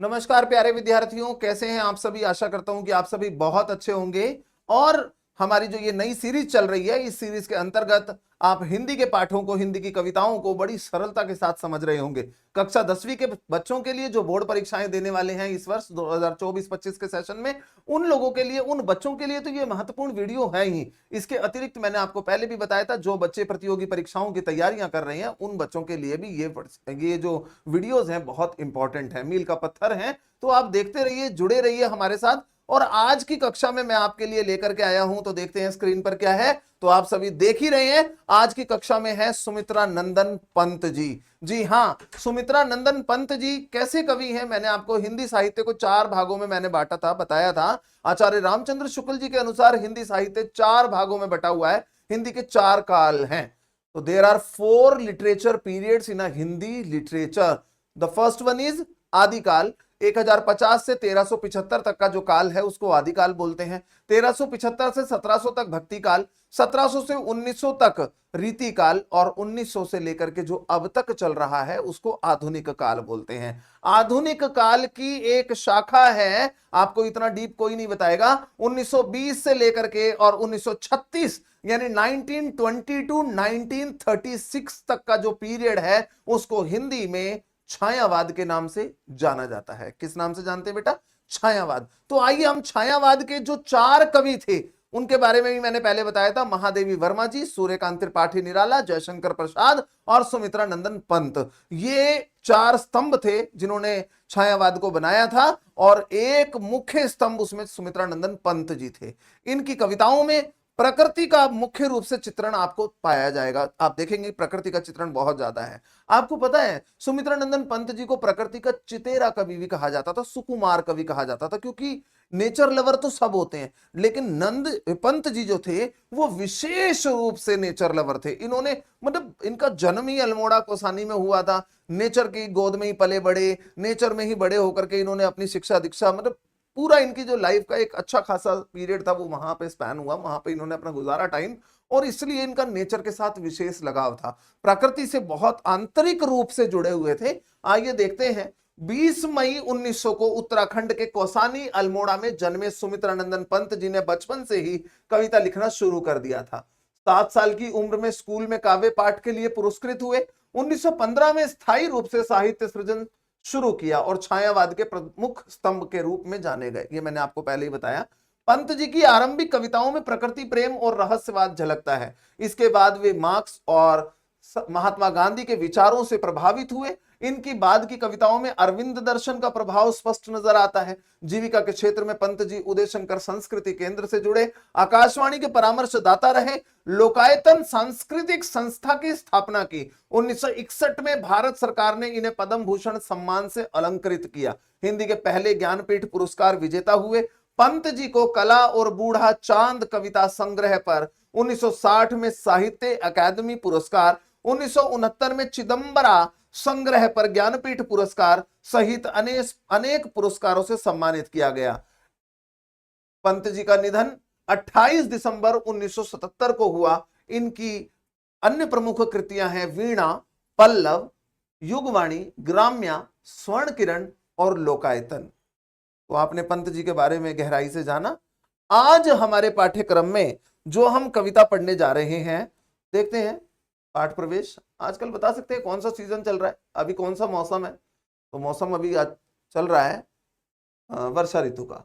नमस्कार प्यारे विद्यार्थियों, कैसे हैं आप सभी। आशा करता हूं कि आप सभी बहुत अच्छे होंगे। और हमारी जो ये नई सीरीज चल रही है, इस सीरीज के अंतर्गत आप हिंदी के पाठों को, हिंदी की कविताओं को बड़ी सरलता के साथ समझ रहे होंगे। कक्षा 10वीं के बच्चों के लिए जो बोर्ड परीक्षाएं देने वाले हैं इस वर्ष 2024-25 के सेशन में, उन लोगों के लिए, उन बच्चों के लिए तो ये महत्वपूर्ण वीडियो है ही। इसके अतिरिक्त मैंने आपको पहले भी बताया था, जो बच्चे प्रतियोगी परीक्षाओं की तैयारियां कर रहे हैं उन बच्चों के लिए भी ये जो वीडियोस हैं बहुत इंपॉर्टेंट है, मील का पत्थर है। तो आप देखते रहिए, जुड़े रहिए हमारे साथ। और आज की कक्षा में मैं आपके लिए लेकर के आया हूं, तो देखते हैं स्क्रीन पर क्या है। तो आप सभी देख ही रहे हैं, आज की कक्षा में है सुमित्रा नंदन पंत जी। जी हां, सुमित्रा नंदन पंत जी कैसे कवि हैं, मैंने आपको हिंदी साहित्य को 4 भागों में मैंने बांटा था, बताया था। आचार्य रामचंद्र शुक्ल जी के अनुसार हिंदी साहित्य 4 भागों में बटा हुआ है। हिंदी के 4 काल हैं। तो there are 4 literature periods in a Hindi literature. The first one is आदिकाल। 1050 से 1375 तक का जो काल है उसको आदिकाल बोलते हैं। 1375 से 1700 तक भक्ति काल, 1700 से 1900 तक रीति काल, और 1900 से लेकर के जो अब तक चल रहा है उसको आधुनिक काल बोलते हैं। आधुनिक काल की एक शाखा है, आपको इतना डीप कोई नहीं बताएगा, 1920 से लेकर के और 1936 यानी 1920 टू 1936 तक का जो पीरियड है उसको हिंदी में छायावाद के नाम से जाना जाता है। किस नाम से जानते हैं बेटा? छायावाद। तो आइए हम छायावाद के जो 4 कवि थे उनके बारे में भी मैंने पहले बताया था। महादेवी वर्मा जी, सूर्यकांत त्रिपाठी निराला, जयशंकर प्रसाद और सुमित्रा नंदन पंत, ये 4 स्तंभ थे जिन्होंने छायावाद को बनाया था। और एक मुख्य स्तंभ उसमें सुमित्रा नंदन पंत जी थे। इनकी कविताओं में प्रकृति का मुख्य रूप से चित्रण आपको पाया जाएगा। आप देखेंगे प्रकृति का चित्रण बहुत ज्यादा है। आपको पता है सुमित्रा नंदन पंत जी को प्रकृति का चितेरा कवि भी कहा जाता था, सुकुमार कवि कहा जाता था, क्योंकि नेचर लवर तो सब होते हैं, लेकिन नंद पंत जी जो थे वो विशेष रूप से नेचर लवर थे। इन्होंने, मतलब इनका जन्म ही अल्मोड़ा कोसानी में हुआ था। नेचर की गोद में ही पले बड़े, नेचर में ही बड़े होकर के इन्होंने अपनी शिक्षा दीक्षा, मतलब पूरा इनकी जो लाइफ का एक अच्छा खासा पीरियड था वो वहां पे स्पैन हुआ, वहां पे इन्होंने अपना गुजारा टाइम। और इसलिए इनका नेचर के साथ विशेष लगाव था, प्रकृति से बहुत आंतरिक रूप से जुड़े हुए थे। आइए देखते हैं। 20 मई 1900 को उत्तराखंड के कौसानी अल्मोड़ा में जन्मे सुमित्रा नंदन पंत जी ने बचपन से ही कविता लिखना शुरू कर दिया था। 7 साल की उम्र में स्कूल में काव्य पाठ के लिए पुरस्कृत हुए। 1915 में स्थायी रूप से साहित्य सृजन शुरू किया और छायावाद के प्रमुख स्तंभ के रूप में जाने गए। ये मैंने आपको पहले ही बताया। पंत जी की आरंभिक कविताओं में प्रकृति प्रेम और रहस्यवाद झलकता है। इसके बाद वे मार्क्स और महात्मा गांधी के विचारों से प्रभावित हुए। इनकी बाद की कविताओं में अरविंद दर्शन का प्रभाव स्पष्ट नजर आता है। जीविका के क्षेत्र में पंत जी उदय शंकर संस्कृति केंद्र से जुड़े, आकाशवाणी के परामर्शदाता रहे, लोकायतन सांस्कृतिक संस्था की स्थापना की। 1961 में भारत सरकार ने इन्हें पद्म भूषण सम्मान से अलंकृत किया। हिंदी के पहले ज्ञानपीठ पुरस्कार विजेता हुए। पंत जी को कला और बूढ़ा चांद कविता संग्रह पर 1960 में साहित्य अकादमी पुरस्कार, 1969 में चिदंबरा संग्रह पर ज्ञानपीठ पुरस्कार सहित अनेक पुरस्कारों से सम्मानित किया गया। पंत जी का निधन 28 दिसंबर 1977 को हुआ। इनकी अन्य प्रमुख कृतियां हैं वीणा, पल्लव, युगवाणी, ग्राम्या, स्वर्ण किरण और लोकायतन। तो आपने पंत जी के बारे में गहराई से जाना। आज हमारे पाठ्यक्रम में जो हम कविता पढ़ने जा रहे हैं, देखते हैं पाठ प्रवेश। आजकल बता सकते हैं कौन सा सीजन चल रहा है, अभी कौन सा मौसम है? तो मौसम अभी चल रहा है वर्षा ऋतु का।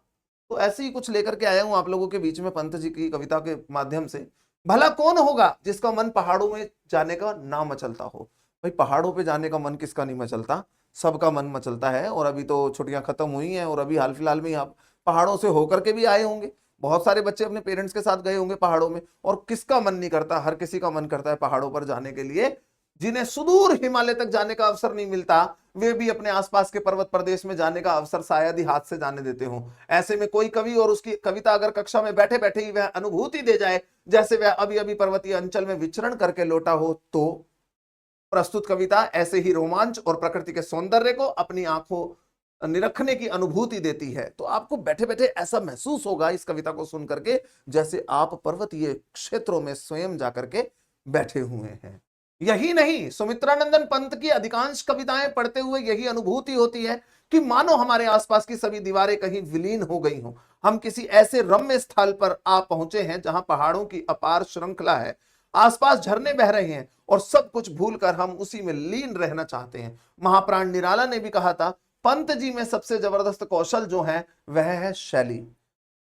तो ऐसे ही कुछ लेकर के आया हूं आप लोगों के बीच में पंत जी की कविता के माध्यम से। भला कौन होगा जिसका मन पहाड़ों में जाने का ना मचलता हो? भाई पहाड़ों पे जाने का मन किसका नहीं मचलता, सबका मन मचलता है। और अभी तो छुट्टियां खत्म हुई हैं और अभी हाल फिलहाल में ही आप पहाड़ों से होकर के भी आए होंगे। बहुत सारे बच्चे अपने पेरेंट्स के साथ गए होंगे पहाड़ों में। और किसका मन नहीं करता, हर किसी का मन करता है पहाड़ों पर जाने के लिए। जिन्हें सुदूर हिमालय तक जाने का अवसर नहीं मिलता, वे भी अपने आसपास के पर्वत प्रदेश में जाने का अवसर शायद ही हाथ से जाने देते हो। ऐसे में कोई कवि और उसकी कविता अगर कक्षा में बैठे बैठे ही वह अनुभूति दे जाए जैसे वह अभी अभी पर्वतीय अंचल में विचरण करके लौटा हो, तो प्रस्तुत कविता ऐसे ही रोमांच और प्रकृति के सौंदर्य को अपनी आंखों निरखने की अनुभूति देती है। तो आपको बैठे बैठे ऐसा महसूस होगा इस कविता को सुन करके जैसे आप पर्वतीय क्षेत्रों में स्वयं जाकर के बैठे हुए हैं। यही नहीं, सुमित्रानंदन पंत की अधिकांश कविताएं पढ़ते हुए यही अनुभूति होती है कि मानो हमारे आसपास की सभी दीवारें कहीं विलीन हो गई हों। हम किसी ऐसे रम्य स्थल पर आ पहुंचे हैं जहां पहाड़ों की अपार श्रृंखला है, आसपास झरने बह रहे हैं और सब कुछ भूलकर हम उसी में लीन रहना चाहते हैं। महाप्राण निराला ने भी कहा था, पंत जी में सबसे जबरदस्त कौशल जो है वह है शैली।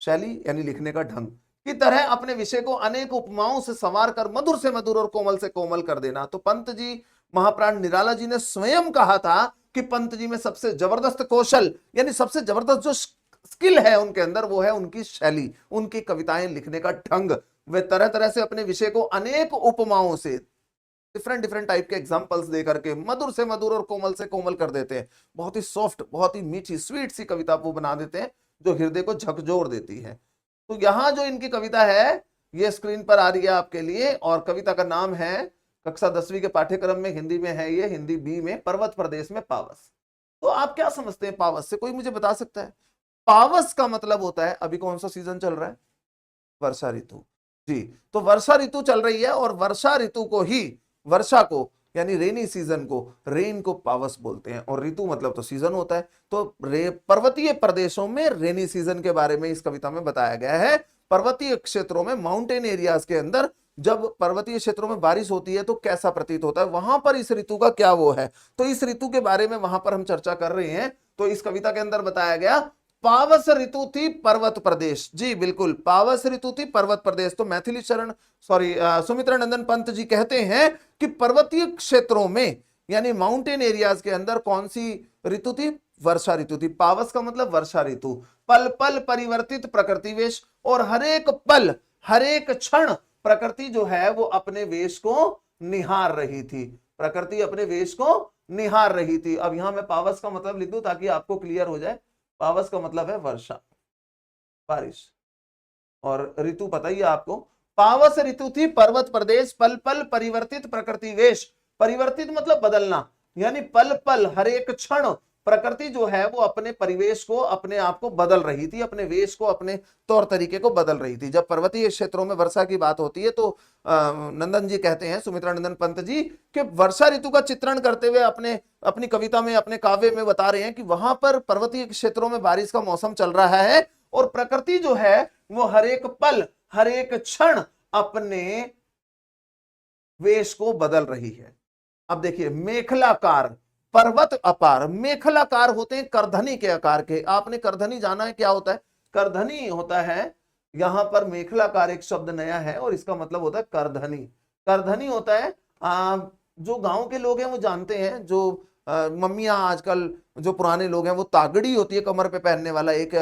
शैली यानी लिखने का ढंग की तरह अपने विषय को अनेक उपमाओं से संवार कर मधुर से मधुर और कोमल से कोमल कर देना। तो पंत जी, महाप्राण निराला जी ने स्वयं कहा था कि पंत जी में सबसे जबरदस्त कौशल यानी सबसे जबरदस्त जो स्किल है उनके अंदर वो है उनकी शैली, उनकी कविताएं लिखने का ढंग। वे तरह तरह से अपने विषय को अनेक उपमाओं से, डिफरेंट डिफरेंट टाइप के एग्जांपल्स दे करके मधुर से मधुर और कोमल से कोमल कर देते हैं। बहुत ही सॉफ्ट, बहुत ही मीठी स्वीट सी कविता वो बना देते हैं जो हृदय को झकझोर देती है। तो यहां जो इनकी कविता है ये स्क्रीन पर आ रही है आपके लिए, और कविता का नाम है, कक्षा 10वीं के पाठ्यक्रम में हिंदी में है ये, हिंदी बी में, पर्वत प्रदेश में पावस। तो आप क्या समझते हैं पावस से, कोई मुझे बता सकता है? पावस का मतलब होता है, अभी कौन सा सीजन चल रहा है? वर्षा ऋतु। जी, तो वर्षा ऋतु चल रही है और वर्षा ऋतु को ही, वर्षा को यानी रेनी सीजन को, रेन को पावस बोलते हैं, और ऋतु मतलब तो सीजन होता है। तो पर्वतीय प्रदेशों में रेनी सीजन के बारे में इस कविता में बताया गया है। पर्वतीय क्षेत्रों में, माउंटेन एरियाज के अंदर जब पर्वतीय क्षेत्रों में बारिश होती है तो कैसा प्रतीत होता है, वहां पर इस ऋतु का क्या वो है, तो इस ऋतु के बारे में वहां पर हम चर्चा कर रहे हैं। तो इस कविता के अंदर बताया गया पावस ऋतु थी पर्वत प्रदेश। जी बिल्कुल, पावस ऋतु थी पर्वत प्रदेश। तो मैथिली शरण, सॉरी, सुमित्रानंदन पंत जी कहते हैं कि पर्वतीय क्षेत्रों में यानी माउंटेन एरियाज के अंदर कौन सी ऋतु थी? वर्षा ऋतु थी। पावस का मतलब वर्षा ऋतु। पल पल परिवर्तित प्रकृति वेश, और हरेक पल, हरेक क्षण प्रकृति जो है वो अपने वेश को निहार रही थी। प्रकृति अपने वेश को निहार रही थी। अब यहां मैं पावस का मतलब लिख दूं ताकि आपको क्लियर हो जाए। पावस का मतलब है वर्षा, बारिश, और ऋतु पता ही है आपको। पावस ऋतु थी पर्वत प्रदेश, पल पल परिवर्तित प्रकृति वेश। परिवर्तित मतलब बदलना, यानी पल पल, हर एक क्षण प्रकृति जो है वो अपने परिवेश को, अपने आप को बदल रही थी, अपने वेश को, अपने तौर तरीके को बदल रही थी। जब पर्वतीय क्षेत्रों में वर्षा की बात होती है तो नंदन जी कहते हैं, सुमित्रानंदन पंत जी, कि वर्षा ऋतु का चित्रण करते हुए अपनी कविता में, अपने काव्य में बता रहे हैं कि वहां पर पर्वतीय क्षेत्रों में बारिश का मौसम चल रहा है और प्रकृति जो है वो हर एक पल, हर एक क्षण अपने वेश को बदल रही है। अब देखिए, मेखलाकार, पर्वत अपार, मेखलाकार होते हैं करधनी के आकार के। आपने करधनी जाना है क्या होता है? करधनी होता है, यहां पर मेखलाकार एक शब्द नया है और इसका मतलब होता है करधनी। करधनी होता है, जो गांव के लोग हैं वो जानते हैं, जो मम्मियां आजकल, जो पुराने लोग हैं, वो तागड़ी होती है कमर पे पहनने वाला एक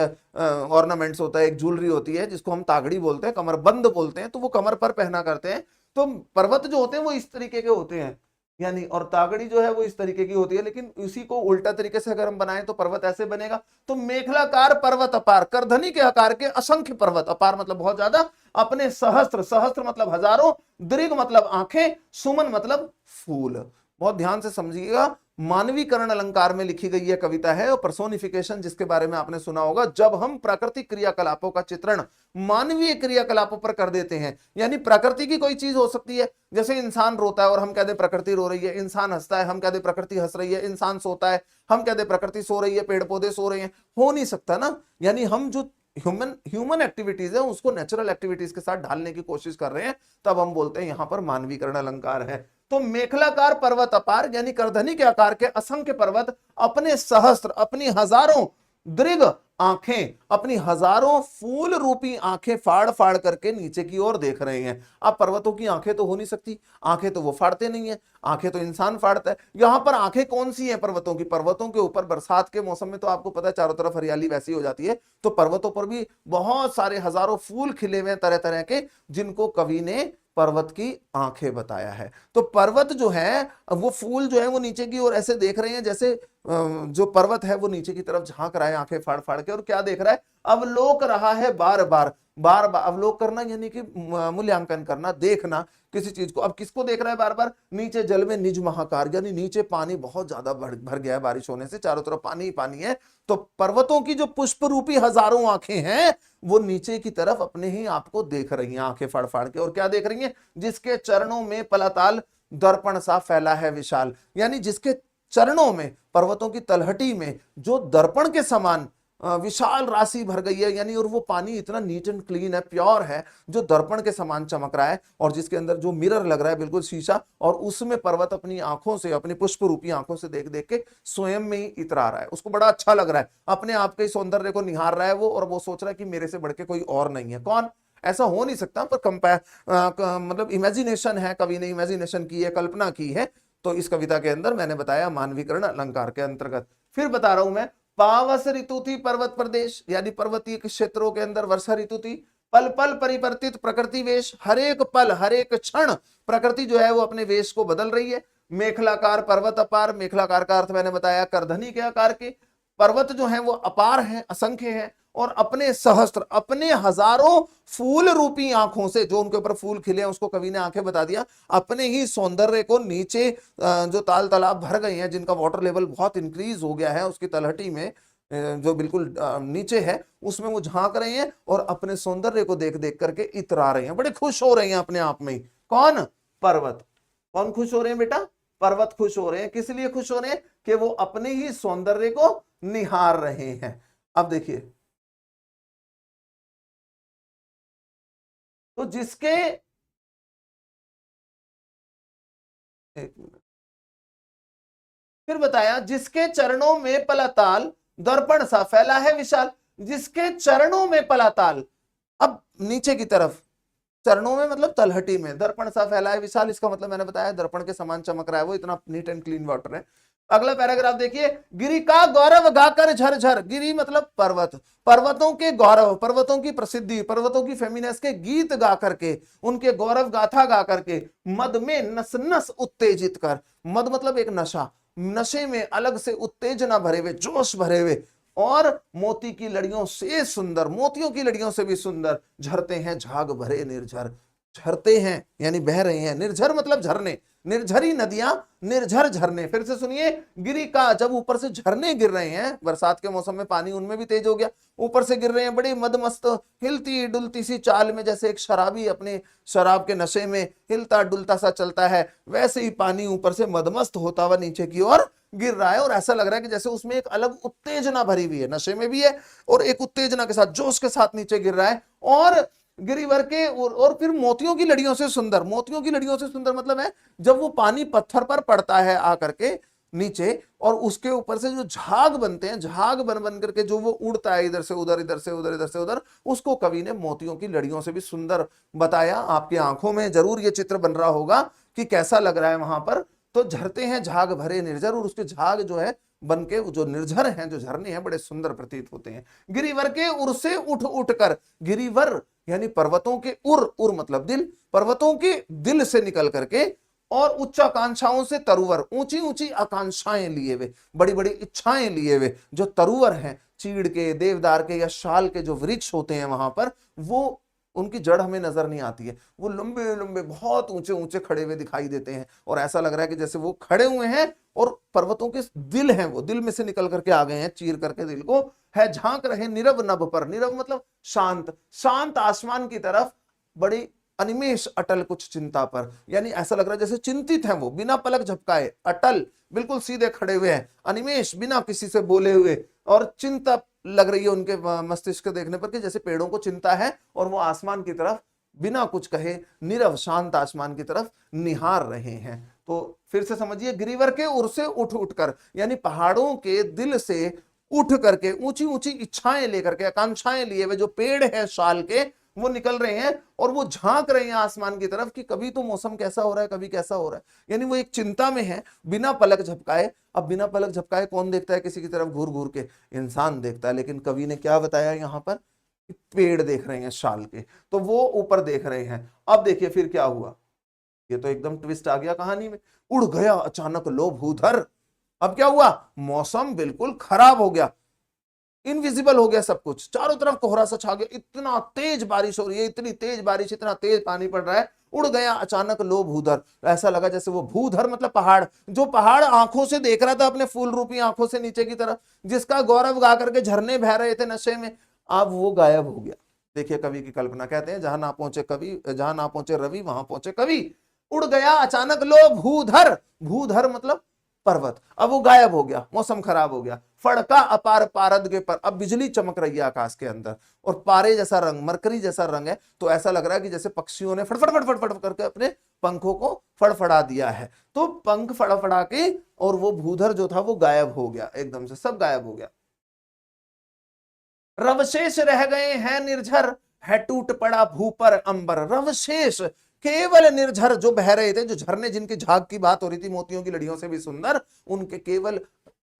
ऑर्नामेंट्स होता है, एक ज्वेलरी होती है जिसको हम तागड़ी बोलते हैं, कमरबंद बोलते हैं, तो वो कमर पर पहना करते हैं। तो पर्वत जो होते हैं वो इस तरीके के होते हैं, यानी, और तागड़ी जो है वो इस तरीके की होती है, लेकिन इसी को उल्टा तरीके से अगर हम बनाएं तो पर्वत ऐसे बनेगा। तो मेखलाकार पर्वत अपार, करधनी के आकार के असंख्य पर्वत, अपार मतलब बहुत ज्यादा, अपने सहस्त्र, सहस्त्र मतलब हजारों, दीर्घ मतलब आंखें, सुमन मतलब फूल। बहुत ध्यान से समझिएगा, मानवीकरण अलंकार में लिखी गई यह कविता है, और पर्सोनिफिकेशन जिसके बारे में आपने सुना होगा, जब हम प्राकृतिक क्रियाकलापों का चित्रण मानवीय क्रियाकलापों पर कर देते हैं, यानी प्रकृति की कोई चीज हो सकती है, जैसे इंसान रोता है और हम कह दे प्रकृति रो रही है, इंसान हंसता है हम कह दे प्रकृति हंस रही है, इंसान सोता है हम कह दे प्रकृति सो रही है, पेड़ पौधे सो रहे हैं, हो नहीं सकता ना। यानी हम जो ह्यूमन एक्टिविटीज है उसको नेचुरल एक्टिविटीज के साथ ढालने की कोशिश कर रहे हैं, तब हम बोलते हैं यहां पर मानवीकरण अलंकार है। तो मेखलाकार पर्वत अपार, यानी करधनी के आकार के असंख्य पर्वत अपने सहस्त्र, अपनी हजारों दीर्घ आंखें, अपनी हजारों फूल रूपी आंखें फाड़ फाड़ करके नीचे की ओर देख रहे हैं। अब पर्वतों की आंखें तो हो नहीं सकती, आंखें तो वो फाड़ते नहीं है, आंखें तो इंसान फाड़ता है। यहां पर आंखें कौन सी हैं पर्वतों की? पर्वतों के ऊपर बरसात के मौसम में तो आपको पता है चारों तरफ हरियाली वैसी हो जाती है, तो पर्वतों पर भी बहुत सारे हजारों फूल खिले हुए तरह तरह के, जिनको कवि ने पर्वत की आंखें बताया है। तो पर्वत जो है, वो फूल जो है वो नीचे की ओर ऐसे देख रहे हैं, जैसे जो पर्वत है वो नीचे की तरफ झांक रहा है आंखें फाड़ फाड़ के, और क्या देख रहा है? अवलोक रहा है बार बार, बार बार अवलोक करना यानी कि मूल्यांकन करना, देखना किसी चीज को। अब किसको देख रहा है बार बार? नीचे जल में निज महाकार, यानी नीचे पानी बहुत ज्यादा भर गया है, बारिश होने से चारों तरफ पानी ही पानी है। तो पर्वतों की जो पुष्प रूपी हजारों आंखें हैं वो नीचे की तरफ अपने ही आप को देख रही हैं आंखें फाड़ फाड़ के, और क्या देख रही हैं? जिसके चरणों में पलाताल दर्पण सा फैला है विशाल, यानी जिसके चरणों में, पर्वतों की तलहटी में जो दर्पण के समान विशाल राशि भर गई है, यानी और वो पानी इतना नीट एंड क्लीन है, प्योर है, जो दर्पण के समान चमक रहा है, और जिसके अंदर जो मिरर लग रहा है बिल्कुल शीशा, और उसमें पर्वत अपनी आंखों से, अपनी पुष्प रूपी आंखों से देख देख के स्वयं में ही इतरा रहा है। उसको बड़ा अच्छा लग रहा है, अपने आप के सौंदर्य को निहार रहा है वो, और वो सोच रहा है कि मेरे से बढ़ के कोई और नहीं है। कौन? ऐसा हो नहीं सकता, पर मतलब इमेजिनेशन है, कवि ने इमेजिनेशन की है, कल्पना की है। तो इस कविता के अंदर मैंने बताया मानवीकरण अलंकार के अंतर्गत। फिर बता रहा हूं मैं, पावस ऋतु थी पर्वत प्रदेश, यानी पर्वतीय क्षेत्रों के अंदर वर्षा ऋतु थी। पल पल परिवर्तित प्रकृति वेश, हर एक पल हर एक क्षण प्रकृति जो है वो अपने वेश को बदल रही है। मेखलाकार पर्वत अपार, मेखलाकार का अर्थ मैंने बताया करधनी के आकार के। पर्वत जो है वो अपार है, असंख्य है, और अपने सहस्त्र, अपने हजारों फूल रूपी आंखों से, जो उनके ऊपर फूल खिले हैं उसको कवि ने आंखें बता दिया, अपने ही सौंदर्य को नीचे जो ताल तालाब भर गए हैं, जिनका वाटर लेवल बहुत इंक्रीज हो गया है उसकी तलहटी में, जो बिल्कुल नीचे है, उसमें वो झांक रहे हैं और अपने सौंदर्य को देख देख करके इतरा रहे हैं, बड़े खुश हो रहे हैं अपने आप में ही। कौन? पर्वत। कौन खुश हो रहे हैं बेटा? पर्वत खुश हो रहे हैं। किस लिए खुश हो रहे हैं? कि वो अपने ही सौंदर्य को निहार रहे हैं। अब देखिए, तो जिसके, एक मिनट, फिर बताया, जिसके चरणों में पलाताल दर्पण सा फैला है विशाल, जिसके चरणों में पलाताल, अब नीचे की तरफ, चरणों में मतलब तलहटी में, दर्पण सा फैला है विशाल, इसका मतलब मैंने बताया दर्पण के समान चमक रहा है वो, इतना नीट एंड क्लीन वाटर है। अगला पैराग्राफ देखिए, गिरि का गौरव गाकर झरझर, गिरि मतलब पर्वत, पर्वतों के गौरव, पर्वतों की प्रसिद्धि, पर्वतों की फेमिनेस के गीत गा करके, उनके गौरव गाथा गा करके, मद में नस नस उत्तेजित कर, मद मतलब एक नशा, नशे में अलग से उत्तेजना भरे हुए, जोश भरे हुए, और मोती की लड़ियों से सुंदर, मोतियों की लड़ियों से भी सुंदर झरते हैं झाग भरे निर्झर, झरते हैं यानी बह रहे हैं, निर्झर मतलब झरने, निर्झरी नदियां, निर्झर झरने। फिर से सुनिए, गिरी का, जब ऊपर से झरने गिर रहे हैं, बरसात के मौसम में पानी उनमें भी तेज हो गया, ऊपर से गिर रहे हैं, बड़ी मदमस्त हिलती डुलती सी चाल में, जैसे एक शराबी अपने शराब के नशे में हिलता डुलता सा चलता है, वैसे ही पानी ऊपर से मदमस्त होता हुआ नीचे की ओर गिर रहा है, और ऐसा लग रहा है कि जैसे उसमें एक अलग उत्तेजना भरी हुई है, नशे में भी है और एक उत्तेजना के साथ, जोश के साथ नीचे गिर रहा है। और गिरिवर के, और फिर मोतियों की लड़ियों से सुंदर, मोतियों की लड़ियों से सुंदर मतलब है जब वो पानी पत्थर पर पड़ता है आकर के नीचे, और उसके ऊपर से जो झाग बनते हैं, झाग बन बन करके जो वो उड़ता है इधर से उधर, इधर से उधर, इधर से उधर, उसको कवि ने मोतियों की लड़ियों से भी सुंदर बताया। आपकी आंखों में जरूर ये चित्र बन रहा होगा कि कैसा लग रहा है वहां पर। तो झरते हैं झाग भरे निर्झर, और उसके झाग जो है बन के जो निर्झर हैं, जो झरने हैं, बड़े सुंदर प्रतीत होते हैं। गिरिवर के उर से उठ उठ कर, गिरिवर यानी पर्वतों के उर, उर मतलब दिल, पर्वतों के दिल से निकल करके, और उच्च आकांक्षाओं से तरुवर, ऊंची ऊंची आकांक्षाएं लिए हुए, बड़ी बड़ी इच्छाएं लिए हुए जो तरुवर हैं, चीड़ के, देवदार के या शाल के जो वृक्ष होते हैं वहां पर, वो उनकी जड़ हमें नजर नहीं आती है, वो लंबे लंबे बहुत ऊंचे ऊंचे खड़े हुए दिखाई देते हैं, और ऐसा लग रहा है कि जैसे वो खड़े हुए हैं और पर्वतों के दिल हैं, वो दिल में से निकल करके आ गए हैं, चीर करके दिल को है, झांक रहे निरव नभ पर, निरव मतलब शांत, शांत आसमान की तरफ, बड़ी अनिमेष अटल कुछ चिंता पर, यानी ऐसा लग रहा है जैसे चिंतित हैं वो, बिना पलक झपकाए, अटल बिल्कुल सीधे खड़े हुए हैं, अनिमेष बिना किसी से बोले हुए, और चिंता लग रही है उनके मस्तिष्क देखने पर कि जैसे पेड़ों को चिंता है, और वो आसमान की तरफ बिना कुछ कहे निरव शांत आसमान की तरफ निहार रहे हैं। तो फिर से समझिए, गिरिवर के उर से उठ उठकर, यानी पहाड़ों के दिल से उठ करके, ऊंची ऊंची इच्छाएं लेकर के, आकांक्षाएं लिए हुए जो पेड़ है शाल के, वो निकल रहे हैं, और वो झांक रहे हैं आसमान की तरफ कि कभी तो मौसम कैसा हो रहा है, कभी कैसा हो रहा है, यानी वो एक चिंता में है, बिना पलक झपकाए। अब बिना पलक झपकाए कौन देखता है किसी की तरफ घूर घूर के? इंसान देखता है, लेकिन कवि ने क्या बताया यहां पर? पेड़ देख रहे हैं शाल के, तो वो ऊपर देख रहे हैं। अब देखिए फिर क्या हुआ, ये तो एकदम ट्विस्ट आ गया कहानी में, उड़ गया अचानक लो भूधर। अब क्या हुआ? मौसम बिल्कुल खराब हो गया, इनविजिबल हो गया सब कुछ, चारों तरफ कोहरा सा छा गया, इतना तेज बारिश हो रही है, इतनी तेज बारिश, इतना तेज पानी पड़ रहा है, उड़ गया अचानक लो भूधर। ऐसा लगा जैसे वो भूधर मतलब पहाड़, जो पहाड़ आंखों से देख रहा था अपने फूल रूपी आंखों से नीचे की तरफ, जिसका गौरव गा करके झरने बह रहे थे नशे में, अब वो गायब हो गया। देखिए कवि की कल्पना, कहते हैं जहां ना पहुंचे कवि, जहां ना पहुंचे रवि वहां पहुंचे कवि। उड़ गया अचानक लो भूधर, भूधर मतलब पर्वत, अब वो गायब हो गया, मौसम खराब हो गया। फड़का अपार पारद के पर, अब बिजली चमक रही है आकाश के अंदर, और पारे जैसा रंग, मरकरी जैसा रंग है, तो ऐसा लग रहा है कि जैसे पक्षियों ने फटफट फटफट फटफट करके अपने पंखों को फड़फड़ा दिया है। तो पंख फड़फड़ा के और वो भूधर जो था वो गायब हो गया, एकदम से सब गायब हो गया। रवशेष रह गए हैं निर्झर, है टूट पड़ा भू पर अंबर। रवशेष केवल निर्झर, जो बह रहे थे, जो झरने जिनकी झाग की बात हो रही थी, मोतियों की लड़ियों से भी सुंदर, उनके केवल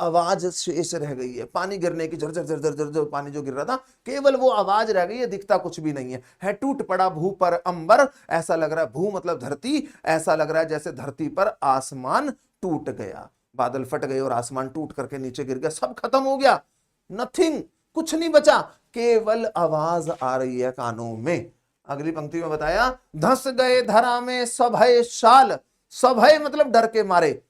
आवाज शेष रह गई है, पानी गिरने की, झरझर झरझर झरझर पानी जो गिर रहा था, केवल वो आवाज रह गई है, दिखता कुछ भी नहीं है टूट पड़ा भू पर अंबर, ऐसा लग रहा है, भू मतलब धरती, ऐसा लग रहा है जैसे धरती पर आसमान टूट गया, बादल फट गए और आसमान टूट करके नीचे गिर गया, सब खत्म हो गया, नथिंग, कुछ नहीं बचा, केवल आवाज आ रही है कानों में। अगली पंक्ति में बताया, धस गए धरा में सभय शाल, सभय मतलब डर के मारे।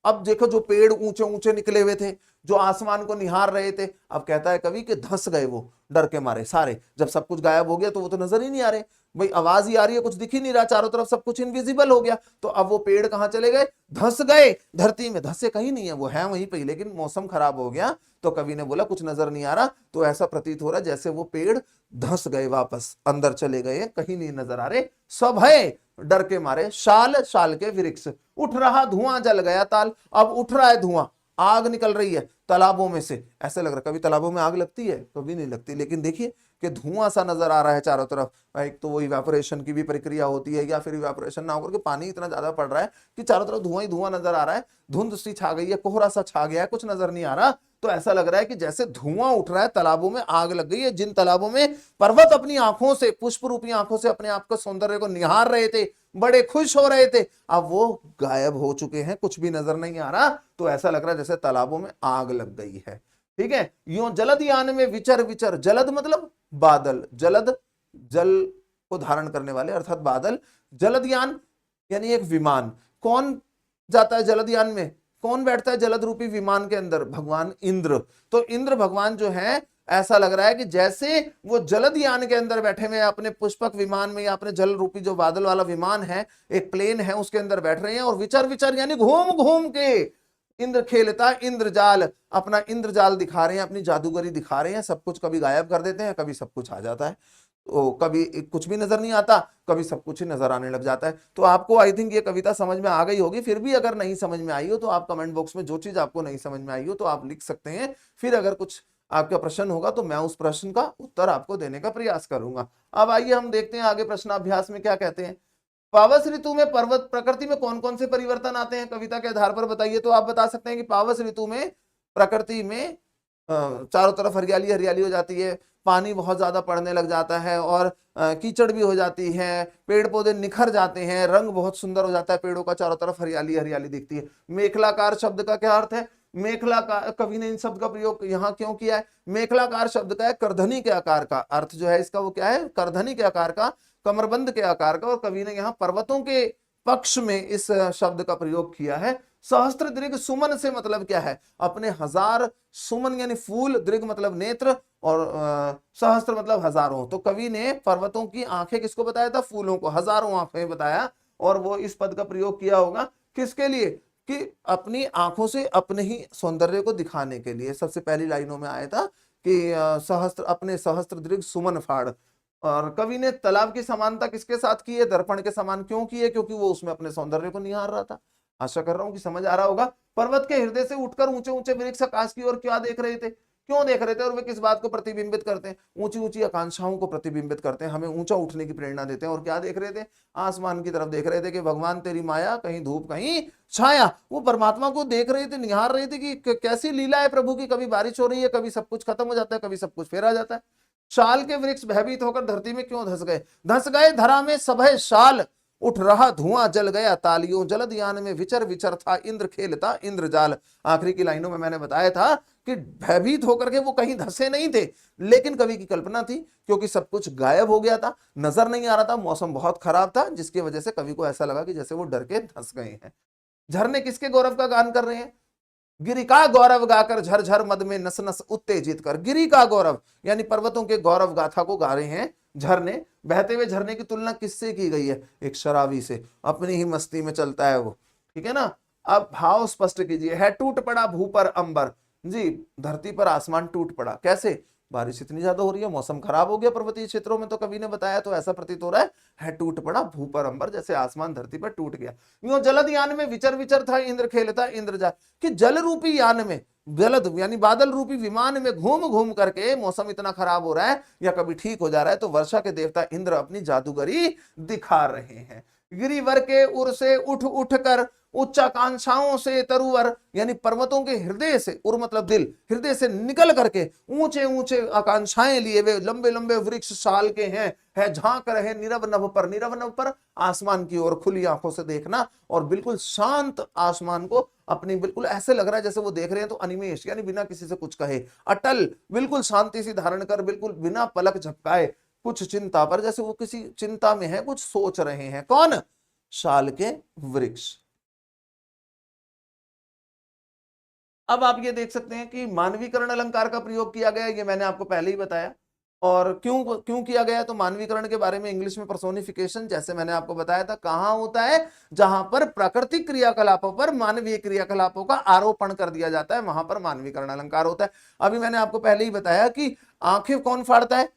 अब देखो जो पेड़ ऊंचे ऊंचे निकले हुए थे, जो आसमान को निहार रहे थे, अब कहता है कवि कि धंस गए वो डर के मारे सारे, जब सब कुछ गायब हो गया तो वो तो नजर ही नहीं आ रहे, भाई आवाज ही आ रही है, कुछ दिख ही नहीं रहा, चारों तरफ सब कुछ इनविजिबल हो गया, तो अब वो पेड़ कहां चले गए, धंस गए धरती में, धंसे कहीं नहीं है, वो है वहीं पे, लेकिन मौसम खराब हो गया, तो कवि ने बोला कुछ नजर नहीं आ रहा, तो ऐसा प्रतीत हो रहा जैसे वो पेड़ धंस गए, वापस अंदर चले गए, कहीं नहीं नजर आ रहे, सब है डर के मारे। शाल, शाल के वृक्ष, उठ रहा धुआं जल गया ताल, अब उठ रहा है धुआं, आग निकल रही है तालाबों में से, ऐसे लग रहा है, कभी तालाबों में आग लगती है, कभी नहीं लगती, लेकिन देखिए कि धुआं सा नजर आ रहा है चारों तरफ। एक तो वो इवेपोरेशन की भी प्रक्रिया होती है, या फिर इवेपोरेशन ना होकर के पानी इतना ज्यादा पड़ रहा है कि चारों तरफ धुआं ही धुआं नजर आ रहा है, धुंध सी छा गई है, कोहरा सा छा गया है, कुछ नजर नहीं आ रहा, तो ऐसा लग रहा है कि जैसे धुआं उठ रहा है, तालाबों में आग लग गई है, जिन तालाबों में पर्वत अपनी आंखों से, पुष्प रूपी आंखों से अपने आप को, सौंदर्य को निहार रहे थे, बड़े खुश हो रहे थे, अब वो गायब हो चुके हैं, कुछ भी नजर नहीं आ रहा, तो ऐसा लग रहा है जैसे तालाबों में आग लग गई है। ठीक है, यूं जलद यान में विचर विचर, जलद मतलब बादल, जलद जल को धारण करने वाले अर्थात बादल, जलद यान यानी एक विमान, कौन जाता है जलद यान में, कौन बैठता है जलद रूपी विमान के अंदर, भगवान इंद्र। तो इंद्र भगवान जो है, ऐसा लग रहा है कि जैसे वो जलद यान के अंदर बैठे हुए अपने पुष्पक विमान में, या अपने जल रूपी जो बादल वाला विमान है, एक प्लेन है, उसके अंदर बैठ रहे हैं, और विचर विचर यानी घूम घूम के इंद्र खेलता इंद्रजाल, अपना इंद्रजाल दिखा रहे हैं, अपनी जादूगरी दिखा रहे हैं, सब कुछ कभी गायब कर देते हैं, कभी सब कुछ आ जाता है, तो कभी कुछ भी नजर नहीं आता, कभी सब कुछ ही नजर आने लग जाता है। तो आपको आई थिंक ये कविता समझ में आ गई होगी, फिर भी अगर नहीं समझ में आई हो तो आप कमेंट बॉक्स में जो चीज आपको नहीं समझ में आई हो तो आप लिख सकते हैं, फिर अगर कुछ आपका प्रश्न होगा तो मैं उस प्रश्न का उत्तर आपको देने का प्रयास करूंगा। अब आइए हम देखते हैं आगे प्रश्नाभ्यास में क्या कहते हैं। पावस ऋतु में पर्वत प्रकृति में कौन कौन से परिवर्तन आते हैं, कविता के आधार पर बताइए। तो आप बता सकते हैं कि पावस ऋतु में प्रकृति में चारों तरफ हरियाली हरियाली हो जाती है, पानी बहुत ज्यादा पड़ने लग जाता है, और कीचड़ भी हो जाती है, पेड़ पौधे निखर जाते हैं, रंग बहुत सुंदर हो जाता है पेड़ों का, चारों तरफ हरियाली हरियाली दिखती है। मेखलाकार शब्द का क्या अर्थ है, मेखलाकार, कवि ने इन शब्द का प्रयोग यहाँ क्यों किया है, मेखलाकार शब्द का है करधनी के आकार का, अर्थ जो है इसका वो क्या है, करधनी के आकार का, कमरबंद के आकार का, और कवि ने यहाँ पर्वतों के पक्ष में इस शब्द का प्रयोग किया है। सहस्त्र दीर्घ सुमन से मतलब क्या है, अपने हजार, सुमन यानी फूल, दीर्घ मतलब नेत्र, और सहस्त्र मतलब हजारों, तो कवि ने पर्वतों की आंखें किसको बताया था, फूलों को, हजारों आंखें बताया, और वो इस पद का प्रयोग किया होगा किसके लिए, कि अपनी आंखों से अपने ही सौंदर्य को दिखाने के लिए। सबसे पहली लाइनों में आया था कि सहस्त्र, अपने सहस्त्र दीर्घ सुमन फाड़, और कवि ने तालाब की समानता किसके साथ की है, दर्पण के समान क्यों की है, क्योंकि वो उसमें अपने सौंदर्य को निहार रहा था। आशा कर रहा हूं कि समझ आ रहा होगा। पर्वत के हृदय से उठकर ऊंचे ऊंचे वृक्ष आकाश की ओर क्या देख रहे थे, क्यों देख रहे थे, और वे किस बात को प्रतिबिंबित करते हैं, ऊंची ऊंची आकांक्षाओं को प्रतिबिंबित करते हैं, हमें ऊंचा उठने की प्रेरणा देते हैं। और क्या देख रहे थे, आसमान की तरफ देख रहे थे कि भगवान तेरी माया, कहीं धूप कहीं छाया, वो परमात्मा को देख रहे थे, निहार रहे थे कि कैसी लीला है प्रभु की, कभी बारिश हो रही है, कभी सब कुछ खत्म हो जाता है, कभी सब कुछ फिर आ जाता है। शाल के वृक्ष भयभीत होकर धरती में क्यों धंस गए धरा में सभय शाल, उठ रहा धुआं जल गया तालियों, जलद यान में विचर विचर था इंद्र खेलता इंद्रजाल। आखिरी की लाइनों में मैंने बताया था कि भयभीत होकर के वो कहीं धंसे नहीं थे, लेकिन कवि की कल्पना थी, क्योंकि सब कुछ गायब हो गया था, नजर नहीं आ रहा था, मौसम बहुत खराब था, जिसकी वजह से कवि को ऐसा लगा कि जैसे वो डर के धंस गए हैं। झरने किसके गौरव का गान कर रहे हैं, गिरी का गौरव गाकर झरझर मद में नस नस उत्तेजित कर, गिरी का गौरव यानी पर्वतों के गौरव गाथा को गा रहे हैं झरने, बहते हुए झरने की तुलना किससे की गई है? एक शराबी से, अपनी ही मस्ती में चलता है वो, ठीक है ना। अब भाव स्पष्ट कीजिए। है टूट पड़ा भू पर अंबर, जी धरती पर आसमान टूट पड़ा, कैसे? बारिश इतनी ज्यादा हो रही है, मौसम खराब हो गया पर्वतीय क्षेत्रों में, तो कवि ने बताया, तो ऐसा प्रतीत हो रहा है टूट पड़ा भू पर अंबर, जैसे आसमान धरती पर टूट गया। यूं जलद यान में विचर विचर था इंद्र खेलता इंद्र जा, कि जल रूपी यान में, जलद यानी बादल रूपी विमान में घूम घूम करके मौसम इतना खराब हो रहा है या कभी ठीक हो जा रहा है, तो वर्षा के देवता इंद्र अपनी जादूगरी दिखा रहे हैं। गिरिवर के उर से उठ उठ कर उच्चाकांक्षाओं से तरुवर, यानी पर्वतों के हृदय से, उर मतलब दिल, हृदय से निकल करके ऊंचे ऊंचे आकांक्षाएं लिए वे लंबे लंबे वृक्ष साल के हैं, है झांक रहे नीरव नभ पर, नीरव नभ पर आसमान की ओर खुली आंखों से देखना, और बिल्कुल शांत आसमान को अपनी, बिल्कुल ऐसे लग रहा है जैसे वो देख रहे हैं तो अनिमेष, यानी बिना किसी से कुछ कहे, अटल, बिल्कुल शांति से धारण कर, बिल्कुल बिना पलक झपकाए, कुछ चिंता पर, जैसे वो किसी चिंता में है, कुछ सोच रहे हैं। कौन? शाल के वृक्ष। अब आप ये देख सकते हैं कि मानवीकरण अलंकार का प्रयोग किया गया, ये मैंने आपको पहले ही बताया। और क्यों क्यों किया गया है? तो मानवीकरण के बारे में इंग्लिश में पर्सोनिफिकेशन, जैसे मैंने आपको बताया था, कहां होता है? जहां पर प्राकृतिक क्रियाकलापों पर मानवीय क्रियाकलापों का आरोपण कर दिया जाता है, वहां पर मानवीकरण अलंकार होता है। अभी मैंने आपको पहले ही बताया कि आंखें कौन फाड़ता है?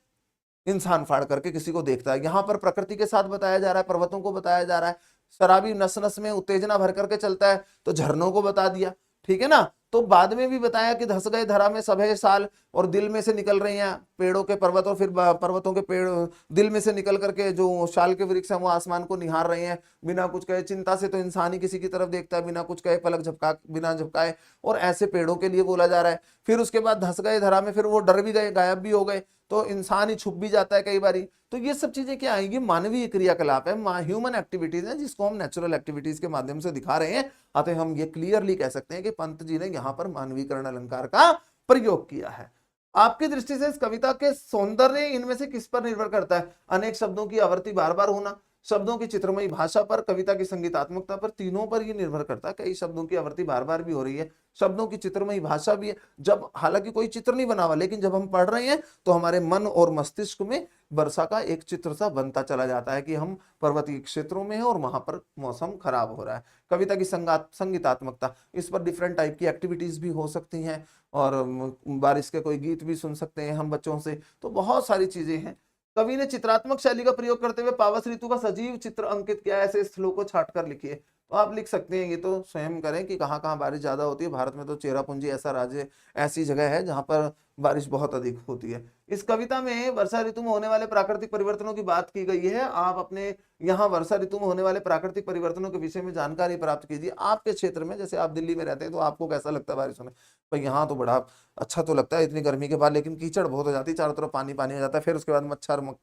इंसान फाड़ करके किसी को देखता है। यहां पर प्रकृति के साथ बताया जा रहा है, पर्वतों को बताया जा रहा है। शराबी नस नस में उत्तेजना भर करके चलता है, तो झरनों को बता दिया, ठीक है ना। तो बाद में भी बताया कि धस गए धरा में सभे साल, और दिल में से निकल रही हैं पेड़ों के पर्वत, और फिर पर्वतों के पेड़ दिल में से निकल करके जो शाल के वृक्ष हैं वो आसमान को निहार रहे हैं बिना कुछ कहे। चिंता से तो इंसान ही किसी की तरफ देखता है बिना कुछ कहे, पलक झपका बिना झपकाए, और ऐसे पेड़ों के लिए बोला जा रहा है। फिर उसके बाद धस गए धरा में, फिर वो डर भी गए, गायब भी हो गए, तो इंसान ही छुप भी जाता है कई बारी। तो ये सब चीजें क्या आएंगी? मानवीय क्रियाकलाप है, ह्यूमन एक्टिविटीज है, जिसको हम नेचुरल एक्टिविटीज के माध्यम से दिखा रहे हैं। अतः हम ये क्लियरली कह सकते हैं कि पंत जी ने यहाँ पर मानवीकरण अलंकार का प्रयोग किया है। आपकी दृष्टि से इस कविता के सौंदर्य इनमें से किस पर निर्भर करता है? अनेक शब्दों की आवर्ती बार बार होना, शब्दों की चित्रमयी भाषा पर, कविता की संगीतात्मकता पर, तीनों पर ये निर्भर करता है। कई शब्दों की आवर्ती बार बार भी हो रही है, शब्दों की चित्रमयी भाषा भी है। जब हालांकि कोई चित्र नहीं बना हुआ, लेकिन जब हम पढ़ रहे हैं तो हमारे मन और मस्तिष्क में वर्षा का एक चित्र सा बनता चला जाता है कि हम पर्वतीय क्षेत्रों में हैं और वहां पर मौसम खराब हो रहा है। कविता की संगीतात्मकता, इस पर डिफरेंट टाइप की एक्टिविटीज भी हो सकती हैं, और बारिश के कोई गीत भी सुन सकते हैं हम बच्चों से, तो बहुत सारी चीजें हैं। कवि ने चित्रात्मक शैली का प्रयोग करते हुए पावस ऋतु का सजीव चित्र अंकित किया है। ऐसे स्थलों को छाट कर लिखिए, तो आप लिख सकते हैं, ये तो स्वयं करें कि कहाँ कहाँ बारिश ज्यादा होती है। भारत में तो चेरापूंजी ऐसा राज्य, ऐसी जगह है जहां पर बारिश बहुत अधिक होती है। इस कविता में वर्षा ऋतु में होने वाले प्राकृतिक परिवर्तनों की बात की गई है। आप अपने यहाँ वर्षा ऋतु में होने वाले प्राकृतिक परिवर्तनों के विषय में जानकारी प्राप्त कीजिए। आपके क्षेत्र में, जैसे आप दिल्ली में रहते हैं, तो आपको कैसा लगता है बारिश होने? भाई यहाँ तो बड़ा अच्छा तो लगता है इतनी गर्मी के बाद, लेकिन कीचड़ बहुत हो जाती है, चारों तरफ पानी पानी हो जाता है, फिर उसके बाद मच्छर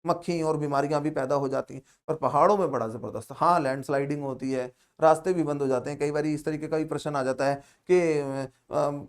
मक्खी और बीमारियां भी पैदा हो जाती हैं। पर पहाड़ों में बड़ा जबरदस्त, हाँ लैंडस्लाइडिंग होती है, रास्ते भी बंद हो जाते हैं। कई बार इस तरीके का भी प्रश्न आ जाता है कि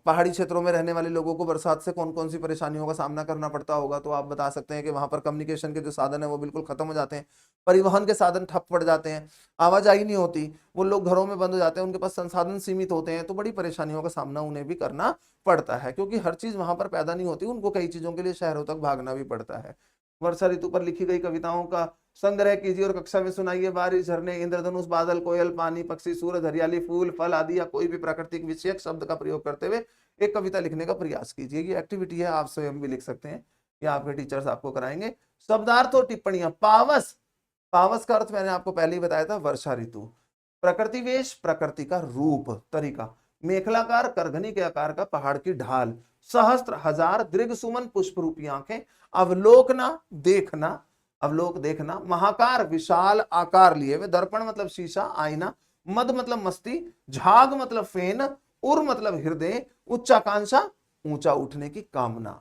पहाड़ी क्षेत्रों में रहने वाले लोगों को बरसात से कौन कौन सी परेशानियों का सामना करना पड़ता होगा। तो आप बता सकते हैं कि वहां पर कम्युनिकेशन के जो साधन है वो बिल्कुल खत्म हो जाते हैं, परिवहन के साधन ठप पड़ जाते हैं, आवाजाही नहीं होती, वो लोग घरों में बंद हो जाते हैं, उनके पास संसाधन सीमित होते हैं, तो बड़ी परेशानियों का सामना उन्हें भी करना पड़ता है, क्योंकि हर चीज वहां पर पैदा नहीं होती, उनको कई चीजों के लिए शहरों तक भागना भी पड़ता है। वर्षा ऋतु पर लिखी गई कविताओं का संग्रह कीजिए और कक्षा में सुनाइए। बारिश, झरने, इंद्रधनुष, बादल, कोयल, पानी, पक्षी, सूरज, हरियाली, फूल, फल आदि या कोई भी प्राकृतिक विषयक शब्द का प्रयोग करते हुए एक कविता लिखने का प्रयास कीजिए। ये एक्टिविटी है, आप स्वयं भी लिख सकते हैं या आपके टीचर्स आपको कराएंगे। शब्दार्थ और टिप्पणियां। पावस, पावस का अर्थ मैंने आपको पहले ही बताया था, वर्षा ऋतु। प्रकृति वेश, प्रकृति का रूप, तरीका। मेखलाकार, करघनी के आकार का पहाड़ की ढाल। सहस्त्र, हजार, दीर्घ सुमन, पुष्प रूपी आंखें। अवलोकना, देखना, अवलोक देखना। महाकार, विशाल आकार लिए हुए। दर्पण मतलब शीशा, आईना। मद मतलब मस्ती। झाग मतलब फेन। उर मतलब हृदय। उच्चाकांक्षा, ऊंचा उठने की कामना,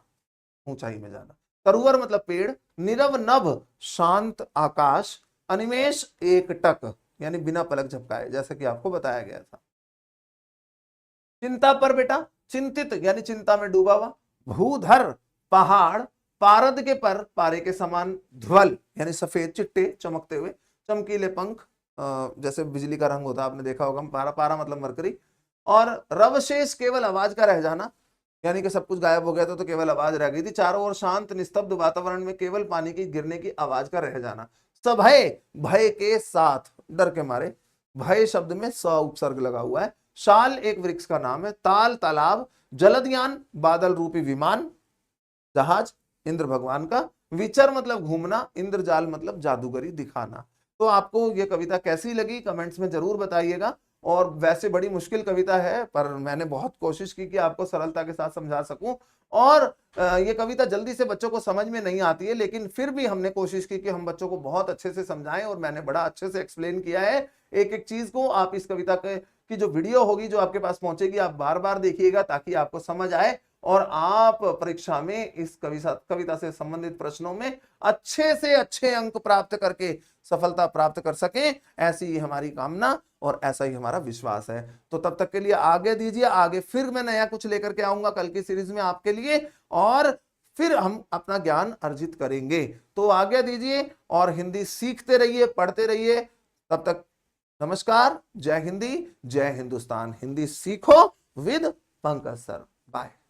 ऊंचाई में जाना। तरुवर मतलब पेड़। नीरव नभ, शांत आकाश। अनिमेष, एक टक, यानी बिना पलक झपकाए, जैसा कि आपको बताया गया था। चिंता पर बेटा, चिंतित यानी चिंता में डूबा हुआ। भूधर, पहाड़। पारद के पर, पारे के समान। ध्वल यानी सफेद, चिट्टे, चमकते हुए। चमकीले पंख, जैसे बिजली का रंग होता है, आपने देखा होगा। पारा, पारा मतलब मरकरी। और रवशेष, केवल आवाज का रह जाना। यानी कि सब कुछ गायब हो गया था तो केवल आवाज रह गई थी। चारों ओर शांत निस्तब्ध वातावरण में केवल पानी की गिरने की आवाज का रह जाना। सभय, भय के साथ, डर के मारे। भय शब्द में स उपसर्ग लगा हुआ है। शाल एक वृक्ष का नाम है। ताल तालाब। जलदयान बादल रूपी विमान, जहाज इंद्र भगवान का। विचर मतलब घूमना। इंद्रजाल मतलब जादूगरी दिखाना। तो आपको ये कविता कैसी लगी कमेंट्स में जरूर बताइएगा। और वैसे बड़ी मुश्किल कविता है पर मैंने बहुत कोशिश की कि आपको सरलता के साथ समझा सकूं। और ये कविता जल्दी से बच्चों को समझ में नहीं आती है, लेकिन फिर भी हमने कोशिश की कि हम बच्चों को बहुत अच्छे से समझाएं और मैंने बड़ा अच्छे से एक्सप्लेन किया है एक एक चीज को। आप इस कविता की जो वीडियो होगी जो आपके पास पहुंचेगी आप बार बार देखिएगा ताकि आपको समझ आए और आप परीक्षा में इस कविता से संबंधित प्रश्नों में अच्छे से अच्छे अंक प्राप्त करके सफलता प्राप्त कर सकें, ऐसी ही हमारी कामना और ऐसा ही हमारा विश्वास है। तो तब तक के लिए आगे दीजिए, आगे फिर मैं नया कुछ लेकर के आऊंगा कल की सीरीज में आपके लिए और फिर हम अपना ज्ञान अर्जित करेंगे। तो आगे दीजिए और हिंदी सीखते रहिए, पढ़ते रहिए। तब तक नमस्कार, जय हिंदी, जय हिंदुस्तान। हिंदी सीखो विद पंकज सर। बाय।